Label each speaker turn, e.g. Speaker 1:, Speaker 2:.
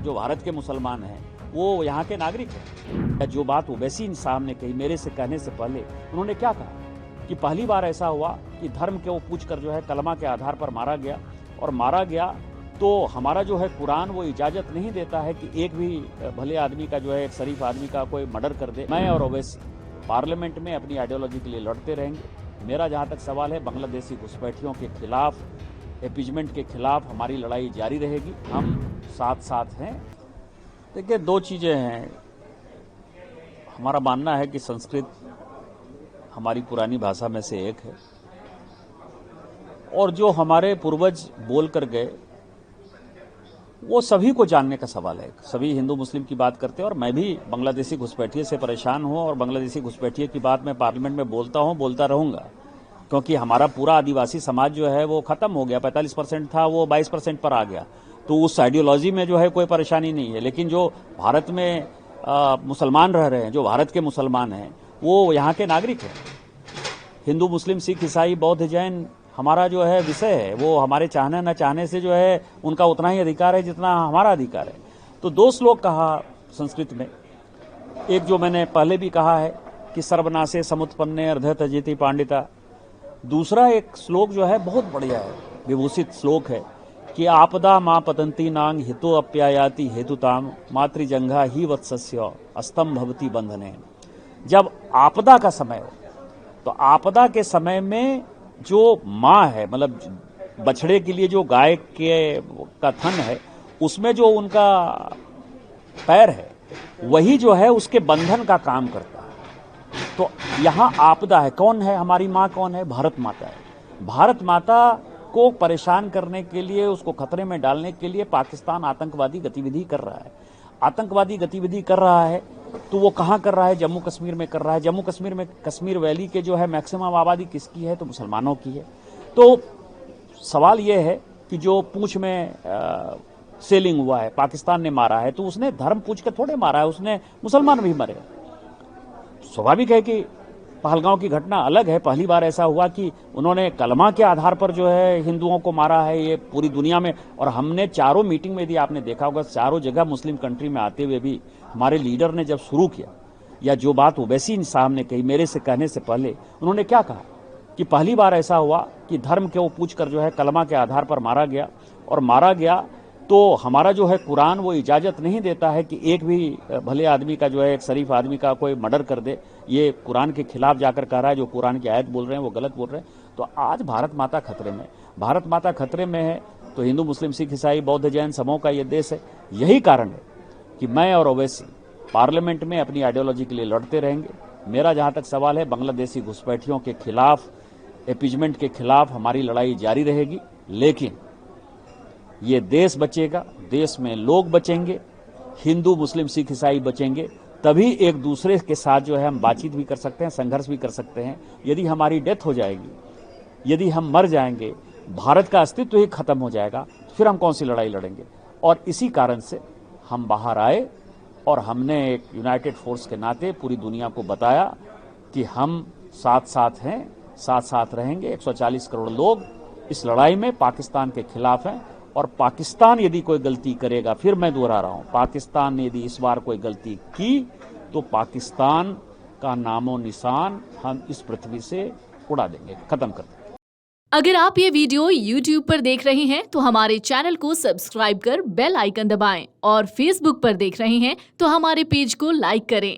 Speaker 1: जो भारत के मुसलमान हैं वो यहाँ के नागरिक हैं। जो बात ओवैसी साहब ने कही मेरे से कहने से पहले, उन्होंने क्या कहा कि पहली बार ऐसा हुआ कि धर्म के वो पूछकर जो है कलमा के आधार पर मारा गया, और मारा गया तो हमारा जो है कुरान वो इजाज़त नहीं देता है कि एक भी भले आदमी का जो है, एक शरीफ आदमी का कोई मर्डर कर दे। मैं और ओवैसी पार्लियामेंट में अपनी आइडियोलॉजी के लिए लड़ते रहेंगे। मेरा जहाँ तक सवाल है, बांग्लादेशी घुसपैठियों के खिलाफ, एपीजमेंट के खिलाफ हमारी लड़ाई जारी रहेगी। हम साथ साथ हैं। देखिए, दो चीज़ें हैं। हमारा मानना है कि संस्कृत हमारी पुरानी भाषा में से एक है, और जो हमारे पूर्वज बोल कर गए वो सभी को जानने का सवाल है। सभी हिंदू मुस्लिम की बात करते हैं, और मैं भी बांग्लादेशी घुसपैठिए से परेशान हूं, और बांग्लादेशी घुसपैठिए की बात मैं पार्लियामेंट में बोलता हूं, बोलता रहूंगा, क्योंकि हमारा पूरा आदिवासी समाज जो है वो खत्म हो गया। 45% था, वो 22% पर आ गया। तो उस आइडियोलॉजी में जो है कोई परेशानी नहीं है। लेकिन जो भारत में मुसलमान रह रहे हैं, जो भारत के मुसलमान हैं, वो यहाँ के नागरिक हैं। हिंदू मुस्लिम सिख ईसाई बौद्ध जैन हमारा जो है विषय है, वो हमारे चाहने न चाहने से जो है उनका उतना ही अधिकार है जितना हमारा अधिकार है। तो दो श्लोक कहा संस्कृत में, एक जो मैंने पहले भी कहा है कि सर्वनाशे समुत्पन्ने अर्ध तजेति पांडिता। दूसरा एक श्लोक जो है बहुत बढ़िया है, विभूषित श्लोक है कि आपदा मां पतंती नांग हितो अप्यायाति हेतुताम मातृजंघा ही वत्सस्य अस्तम भवती बंधने। जब आपदा का समय हो, तो आपदा के समय में जो माँ है, मतलब बछड़े के लिए जो गाय के का थन है, उसमें जो उनका पैर है, वही जो है उसके बंधन का काम करता है। तो यहाँ आपदा है। कौन है हमारी माँ? कौन है? भारत माता है। भारत माता को परेशान करने के लिए, उसको खतरे में डालने के लिए पाकिस्तान आतंकवादी गतिविधि कर रहा है। आतंकवादी गतिविधि कर रहा है तो वो कहाँ कर रहा है? जम्मू कश्मीर में कर रहा है। जम्मू कश्मीर में, कश्मीर वैली के जो है मैक्सिमम आबादी किसकी है? तो मुसलमानों की है। तो सवाल ये है कि जो पूंछ में सेलिंग हुआ है, पाकिस्तान ने मारा है, तो उसने धर्म पूछ के थोड़े मारा है, उसने मुसलमान भी मरे। स्वाभाविक है कि पहलगांव की घटना अलग है। पहली बार ऐसा हुआ कि उन्होंने कलमा के आधार पर जो है हिंदुओं को मारा है, ये पूरी दुनिया में। और हमने चारों मीटिंग में, यदि आपने देखा होगा, चारों जगह मुस्लिम कंट्री में आते हुए भी हमारे लीडर ने जब शुरू किया, या जो बात ओवैसी साहब ने कही मेरे से कहने से पहले, उन्होंने क्या कहा कि पहली बार ऐसा हुआ कि धर्म के वो पूछकर जो है कलमा के आधार पर मारा गया, और मारा गया तो हमारा जो है कुरान वो इजाज़त नहीं देता है कि एक भी भले आदमी का जो है, एक शरीफ आदमी का कोई मर्डर कर दे। ये कुरान के खिलाफ जाकर कह रहा है। जो कुरान की आयत बोल रहे हैं वो गलत बोल रहे हैं। तो आज भारत माता खतरे में, भारत माता खतरे में है, तो हिंदू मुस्लिम सिख ईसाई बौद्ध जैन सबों का ये देश है। यही कारण है कि मैं और ओवैसी पार्लियामेंट में अपनी आइडियोलॉजी के लिए लड़ते रहेंगे। मेरा जहाँ तक सवाल है, बांग्लादेशी घुसपैठियों के खिलाफ, एपीजमेंट के खिलाफ हमारी लड़ाई जारी रहेगी। लेकिन ये देश बचेगा, देश में लोग बचेंगे, हिंदू मुस्लिम सिख ईसाई बचेंगे, तभी एक दूसरे के साथ जो है हम बातचीत भी कर सकते हैं, संघर्ष भी कर सकते हैं। यदि हमारी डेथ हो जाएगी, यदि हम मर जाएंगे, भारत का अस्तित्व ही खत्म हो जाएगा, फिर हम कौन सी लड़ाई लड़ेंगे? और इसी कारण से हम बाहर आए, और हमने एक यूनाइटेड फोर्स के नाते पूरी दुनिया को बताया कि हम साथ साथ हैं, साथ साथ रहेंगे। 140 करोड़ लोग इस लड़ाई में पाकिस्तान के खिलाफ हैं। और पाकिस्तान यदि कोई गलती करेगा, फिर मैं दोहरा रहा हूं, पाकिस्तान ने यदि इस बार कोई गलती की, तो पाकिस्तान का नामो निशान हम इस पृथ्वी से उड़ा देंगे, खत्म कर देंगे।
Speaker 2: अगर आप ये वीडियो YouTube पर देख रहे हैं तो हमारे चैनल को सब्सक्राइब कर बेल आइकन दबाएं, और Facebook पर देख रहे हैं तो हमारे पेज को लाइक करें।